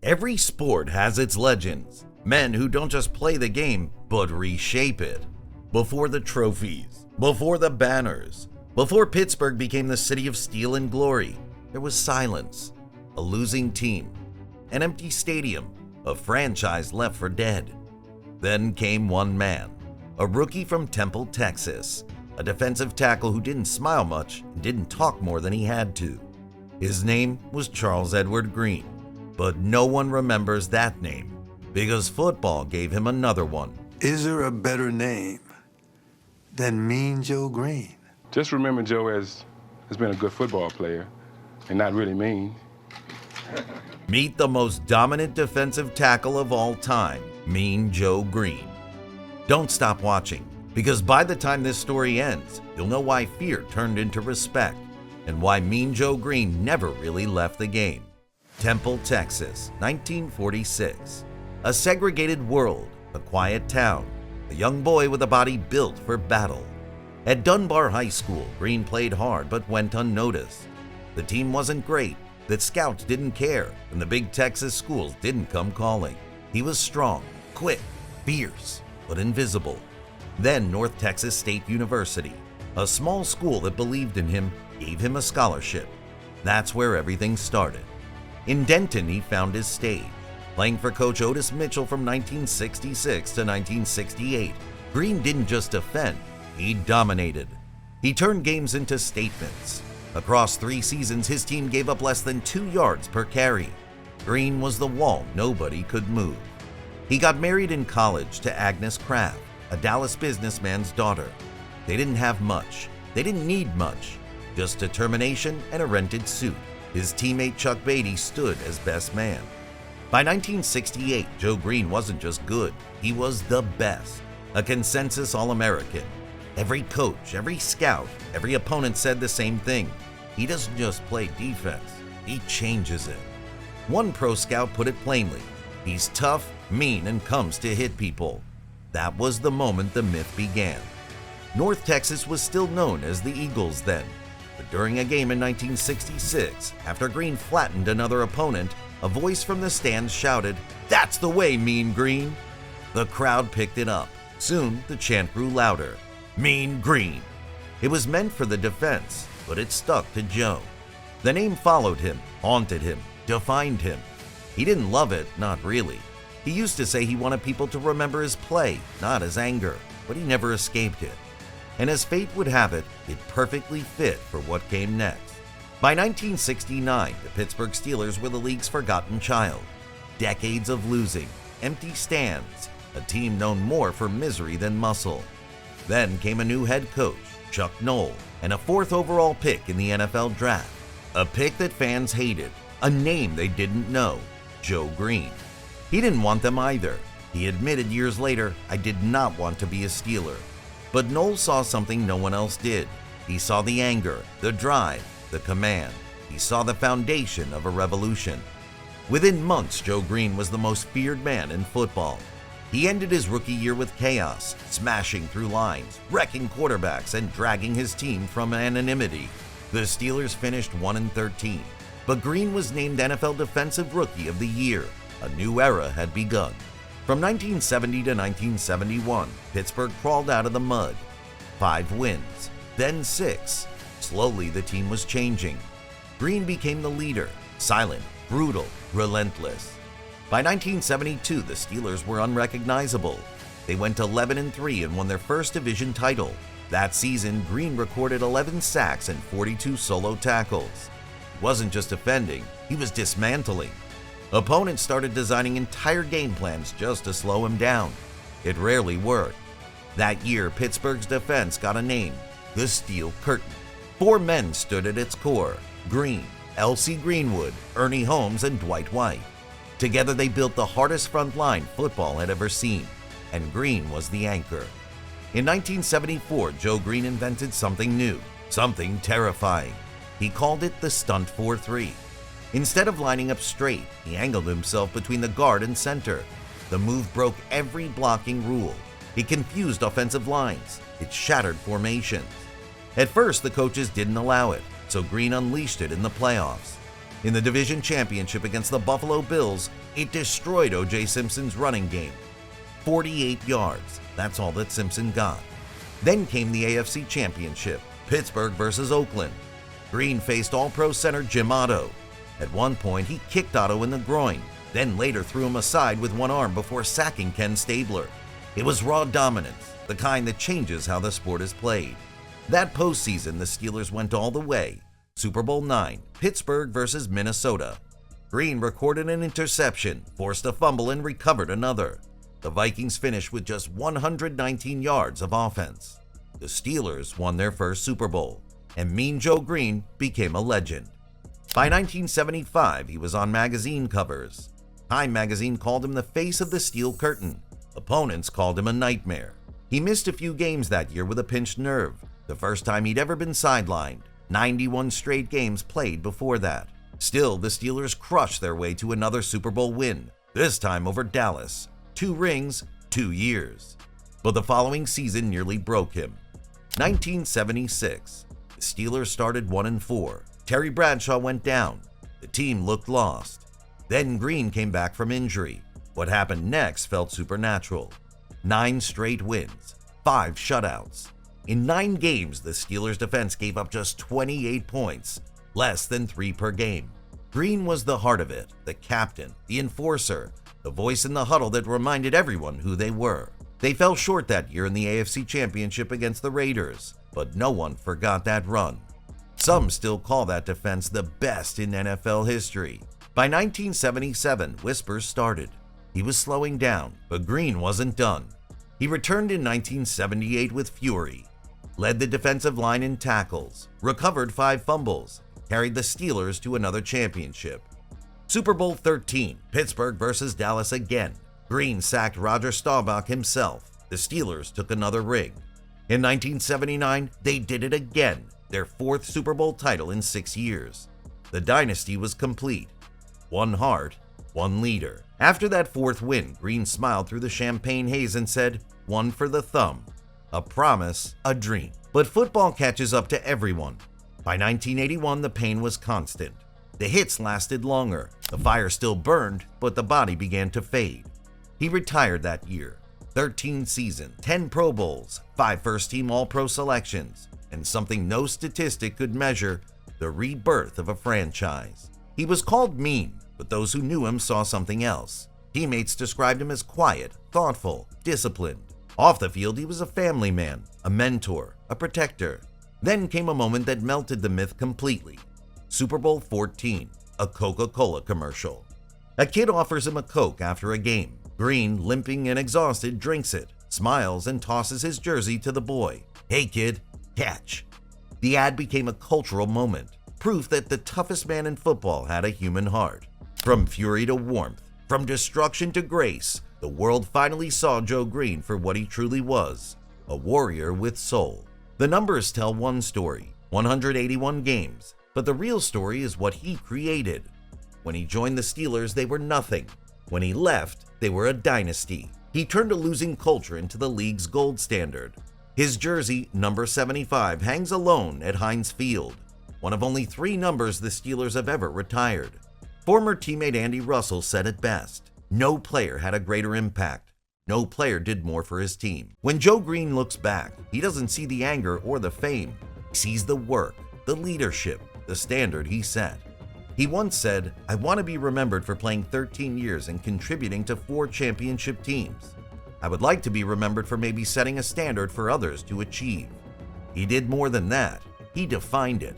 Every sport has its legends, men who don't just play the game, but reshape it. Before the trophies, before the banners, before Pittsburgh became the city of steel and glory, there was silence, a losing team, an empty stadium, a franchise left for dead. Then came one man, a rookie from Temple, Texas, a defensive tackle who didn't smile much and didn't talk more than he had to. His name was Charles Edward Greene. But no one remembers that name because football gave him another one. Is there a better name than Mean Joe Greene? Just remember Joe as being a good football player and not really mean. Meet the most dominant defensive tackle of all time, Mean Joe Greene. Don't stop watching, because by the time this story ends, you'll know why fear turned into respect and why Mean Joe Greene never really left the game. Temple, Texas, 1946. A segregated world, a quiet town, a young boy with a body built for battle. At Dunbar High School, Greene played hard but went unnoticed. The team wasn't great, the scouts didn't care, and the big Texas schools didn't come calling. He was strong, quick, fierce, but invisible. Then North Texas State University, a small school that believed in him, gave him a scholarship. That's where everything started. In Denton, he found his stage, playing for Coach Otis Mitchell from 1966 to 1968. Greene didn't just defend, he dominated. He turned games into statements. Across 3 seasons, his team gave up less than 2 yards per carry. Greene was the wall nobody could move. He got married in college to Agnes Kraft, a Dallas businessman's daughter. They didn't have much. They didn't need much. Just determination and a rented suit. His teammate Chuck Beatty stood as best man. By 1968, Joe Greene wasn't just good, he was the best, a consensus All-American. Every coach, every scout, every opponent said the same thing. He doesn't just play defense, he changes it. One pro scout put it plainly, he's tough, mean, and comes to hit people. That was the moment the myth began. North Texas was still known as the Eagles then. But during a game in 1966, after Greene flattened another opponent, a voice from the stands shouted, "That's the way, Mean Greene!" The crowd picked it up. Soon, the chant grew louder, "Mean Greene!" It was meant for the defense, but it stuck to Joe. The name followed him, haunted him, defined him. He didn't love it, not really. He used to say he wanted people to remember his play, not his anger, but he never escaped it. And as fate would have it, it perfectly fit for what came next. By 1969, the Pittsburgh Steelers were the league's forgotten child. Decades of losing, empty stands, a team known more for misery than muscle. Then came a new head coach, Chuck Noll, and a 4th overall pick in the NFL draft. A pick that fans hated, a name they didn't know, Joe Greene. He didn't want them either. He admitted years later, "I did not want to be a Steeler." But Noll saw something no one else did. He saw the anger, the drive, the command. He saw the foundation of a revolution. Within months, Joe Greene was the most feared man in football. He ended his rookie year with chaos, smashing through lines, wrecking quarterbacks, and dragging his team from anonymity. The Steelers finished 1-13, but Greene was named NFL Defensive Rookie of the Year. A new era had begun. From 1970 to 1971, Pittsburgh crawled out of the mud. 5 wins, then 6. Slowly, the team was changing. Greene became the leader, silent, brutal, relentless. By 1972, the Steelers were unrecognizable. They went 11-3 and won their first division title. That season, Greene recorded 11 sacks and 42 solo tackles. He wasn't just defending, he was dismantling. Opponents started designing entire game plans just to slow him down. It rarely worked. That year, Pittsburgh's defense got a name, the Steel Curtain. 4 men stood at its core, Greene, L.C. Greenwood, Ernie Holmes, and Dwight White. Together they built the hardest front line football had ever seen, and Greene was the anchor. In 1974, Joe Greene invented something new, something terrifying. He called it the Stunt 4-3. Instead of lining up straight, he angled himself between the guard and center. The move broke every blocking rule. It confused offensive lines. It shattered formations. At first, the coaches didn't allow it, so Greene unleashed it in the playoffs. In the division championship against the Buffalo Bills, it destroyed O.J. Simpson's running game. 48 yards, that's all that Simpson got. Then came the AFC Championship, Pittsburgh versus Oakland. Greene faced All-Pro center Jim Otto. At one point, he kicked Otto in the groin, then later threw him aside with one arm before sacking Ken Stabler. It was raw dominance, the kind that changes how the sport is played. That postseason, the Steelers went all the way. Super Bowl IX, Pittsburgh versus Minnesota. Greene recorded an interception, forced a fumble, and recovered another. The Vikings finished with just 119 yards of offense. The Steelers won their first Super Bowl, and Mean Joe Greene became a legend. By 1975, he was on magazine covers. Time magazine called him the face of the Steel Curtain. Opponents called him a nightmare. He missed a few games that year with a pinched nerve, the first time he'd ever been sidelined. 91 straight games played before that. Still, the Steelers crushed their way to another Super Bowl win, this time over Dallas. 2 rings, 2 years. But the following season nearly broke him. 1976. The Steelers started 1-4. Terry Bradshaw went down. The team looked lost. Then Greene came back from injury. What happened next felt supernatural. 9 straight wins, 5 shutouts. In 9 games, the Steelers' defense gave up just 28 points, less than 3 per game. Greene was the heart of it, the captain, the enforcer, the voice in the huddle that reminded everyone who they were. They fell short that year in the AFC Championship against the Raiders, but no one forgot that run. Some still call that defense the best in NFL history. By 1977, whispers started. He was slowing down, but Greene wasn't done. He returned in 1978 with fury, led the defensive line in tackles, recovered 5 fumbles, carried the Steelers to another championship. Super Bowl XIII, Pittsburgh versus Dallas again. Greene sacked Roger Staubach himself. The Steelers took another ring. In 1979, they did it again, their 4th Super Bowl title in 6 years. The dynasty was complete. 1 heart, 1 leader. After that 4th win, Greene smiled through the champagne haze and said, "One for the thumb. A promise, a dream." But football catches up to everyone. By 1981, the pain was constant. The hits lasted longer. The fire still burned, but the body began to fade. He retired that year. 13 seasons, 10 Pro Bowls, 5 first-team All-Pro selections, and something no statistic could measure, the rebirth of a franchise. He was called mean, but those who knew him saw something else. Teammates described him as quiet, thoughtful, disciplined. Off the field, he was a family man, a mentor, a protector. Then came a moment that melted the myth completely. Super Bowl XIV, a Coca-Cola commercial. A kid offers him a Coke after a game. Greene, limping and exhausted, drinks it, smiles, and tosses his jersey to the boy. "Hey kid, catch." The ad became a cultural moment, proof that the toughest man in football had a human heart. From fury to warmth, from destruction to grace, the world finally saw Joe Greene for what he truly was, a warrior with soul. The numbers tell one story, 181 games, but the real story is what he created. When he joined the Steelers, they were nothing. When he left, they were a dynasty. He turned a losing culture into the league's gold standard. His jersey, number 75, hangs alone at Heinz Field, one of only 3 numbers the Steelers have ever retired. Former teammate Andy Russell said it best, "No player had a greater impact. No player did more for his team." When Joe Greene looks back, he doesn't see the anger or the fame. He sees the work, the leadership, the standard he set. He once said, "I want to be remembered for playing 13 years and contributing to 4 championship teams. I would like to be remembered for maybe setting a standard for others to achieve." He did more than that. He defined it.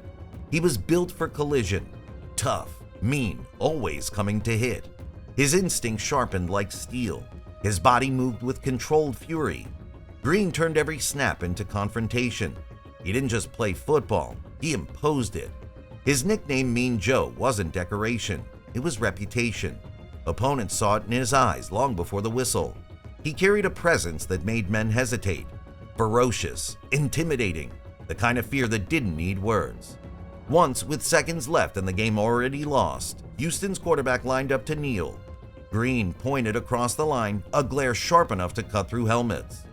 He was built for collision. Tough, mean, always coming to hit. His instinct sharpened like steel. His body moved with controlled fury. Greene turned every snap into confrontation. He didn't just play football, he imposed it. His nickname Mean Joe wasn't decoration, it was reputation. Opponents saw it in his eyes long before the whistle. He carried a presence that made men hesitate. Ferocious, intimidating, the kind of fear that didn't need words. Once, with seconds left and the game already lost, Houston's quarterback lined up to kneel. Greene pointed across the line, a glare sharp enough to cut through helmets.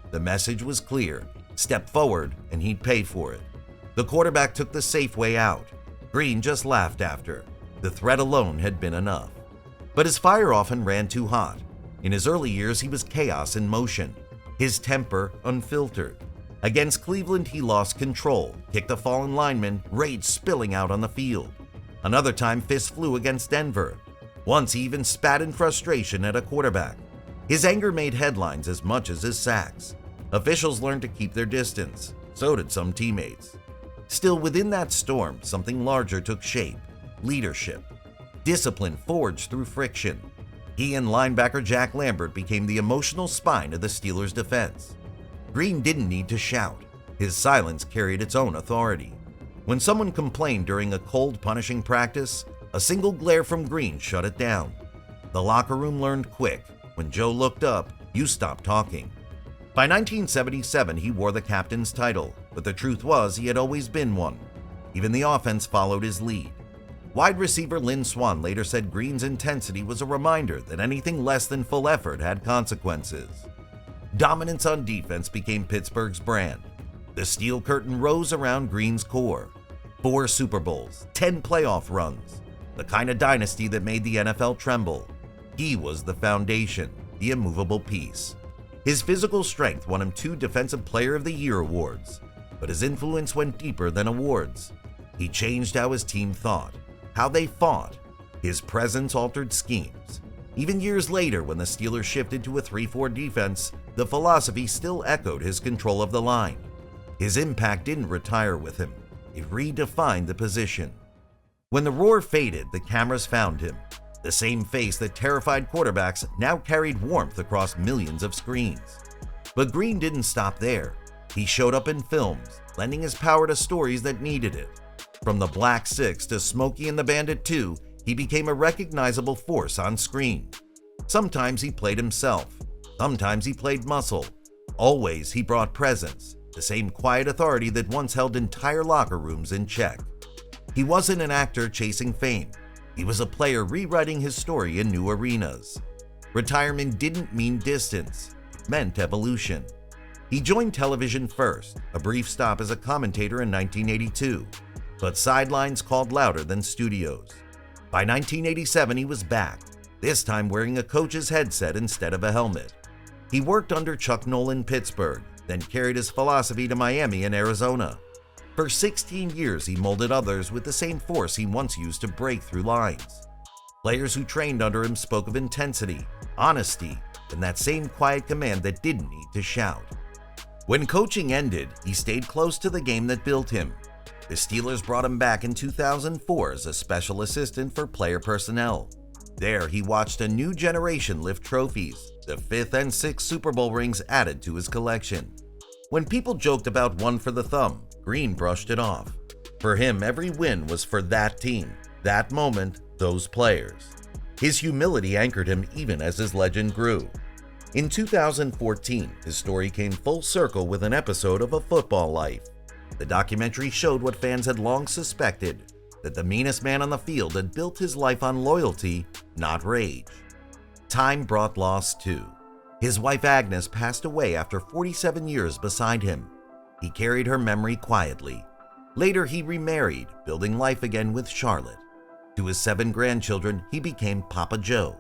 The message was clear: step forward and he'd pay for it. The quarterback took the safe way out. Greene just laughed after. The threat alone had been enough. But his fire often ran too hot. In his early years, he was chaos in motion, his temper unfiltered. Against Cleveland, he lost control, kicked a fallen lineman, rage spilling out on the field. Another time, fists flew against Denver. Once, he even spat in frustration at a quarterback. His anger made headlines as much as his sacks. Officials learned to keep their distance. So did some teammates. Still, within that storm, something larger took shape: leadership. Discipline forged through friction. He and linebacker Jack Lambert became the emotional spine of the Steelers' defense. Greene didn't need to shout. His silence carried its own authority. When someone complained during a cold, punishing practice, a single glare from Greene shut it down. The locker room learned quick: when Joe looked up, you stopped talking. By 1977, he wore the captain's title, but the truth was he had always been one. Even the offense followed his lead. Wide receiver Lynn Swann later said Greene's intensity was a reminder that anything less than full effort had consequences. Dominance on defense became Pittsburgh's brand. The steel curtain rose around Greene's core. 4 Super Bowls, 10 playoff runs, the kind of dynasty that made the NFL tremble. He was the foundation, the immovable piece. His physical strength won him 2 Defensive Player of the Year awards, but his influence went deeper than awards. He changed how his team thought, how they fought. His presence altered schemes. Even years later, when the Steelers shifted to a 3-4 defense, the philosophy still echoed his control of the line. His impact didn't retire with him. It redefined the position. When the roar faded, the cameras found him. The same face that terrified quarterbacks now carried warmth across millions of screens. But Greene didn't stop there. He showed up in films, lending his power to stories that needed it. From the Black Six to Smokey and the Bandit 2, he became a recognizable force on screen. Sometimes he played himself. Sometimes he played muscle. Always he brought presence, the same quiet authority that once held entire locker rooms in check. He wasn't an actor chasing fame. He was a player rewriting his story in new arenas. Retirement didn't mean distance. It meant evolution. He joined television first, a brief stop as a commentator in 1982. But sidelines called louder than studios. By 1987, he was back, this time wearing a coach's headset instead of a helmet. He worked under Chuck Noll in Pittsburgh, then carried his philosophy to Miami and Arizona. For 16 years, he molded others with the same force he once used to break through lines. Players who trained under him spoke of intensity, honesty, and that same quiet command that didn't need to shout. When coaching ended, he stayed close to the game that built him. The Steelers brought him back in 2004 as a special assistant for player personnel. There, he watched a new generation lift trophies, the 5th and 6th Super Bowl rings added to his collection. When people joked about one for the thumb, Greene brushed it off. For him, every win was for that team, that moment, those players. His humility anchored him even as his legend grew. In 2014, his story came full circle with an episode of A Football Life. The documentary showed what fans had long suspected, that the meanest man on the field had built his life on loyalty, not rage. Time brought loss too. His wife Agnes passed away after 47 years beside him. He carried her memory quietly. Later, he remarried, building life again with Charlotte. To his 7 grandchildren, he became Papa Joe.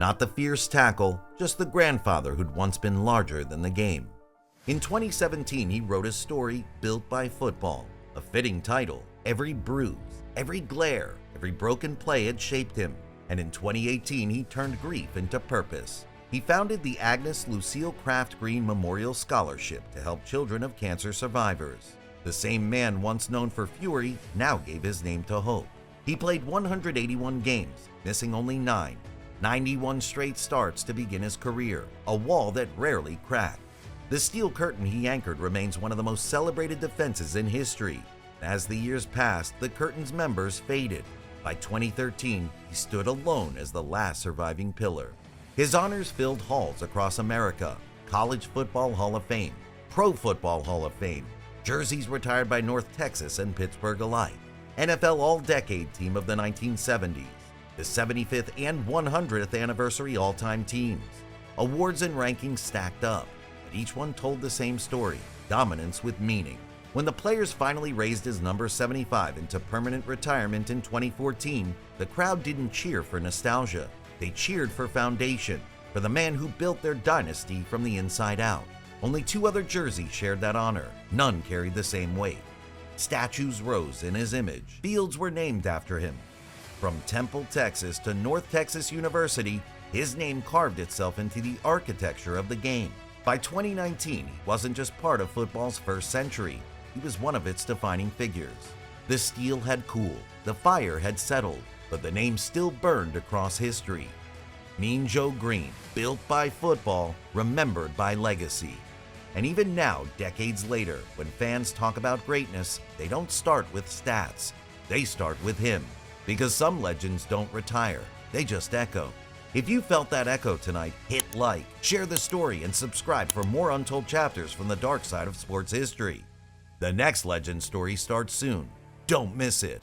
Not the fierce tackle, just the grandfather who'd once been larger than the game. In 2017, he wrote his story, Built by Football, a fitting title. Every bruise, every glare, every broken play had shaped him. And in 2018, he turned grief into purpose. He founded the Agnes Lucille Kraft Greene Memorial Scholarship to help children of cancer survivors. The same man once known for fury now gave his name to hope. He played 181 games, missing only 9, 91 straight starts to begin his career, a wall that rarely cracked. The steel curtain he anchored remains one of the most celebrated defenses in history. As the years passed, the curtain's members faded. By 2013, he stood alone as the last surviving pillar. His honors filled halls across America: College Football Hall of Fame, Pro Football Hall of Fame, jerseys retired by North Texas and Pittsburgh alike, NFL All-Decade Team of the 1970s, the 75th and 100th anniversary all-time teams. Awards and rankings stacked up, but each one told the same story: dominance with meaning. When the players finally raised his number 75 into permanent retirement in 2014, the crowd didn't cheer for nostalgia. They cheered for foundation, for the man who built their dynasty from the inside out. Only 2 other jerseys shared that honor. None carried the same weight. Statues rose in his image. Fields were named after him. From Temple, Texas to North Texas University, his name carved itself into the architecture of the game. By 2019, he wasn't just part of football's first century. He was one of its defining figures. The steel had cooled, the fire had settled, but the name still burned across history. Mean Joe Greene, built by football, remembered by legacy. And even now, decades later, when fans talk about greatness, they don't start with stats. They start with him. Because some legends don't retire, they just echo. If you felt that echo tonight, hit like, share the story, and subscribe for more untold chapters from the dark side of sports history. The next legend story starts soon. Don't miss it.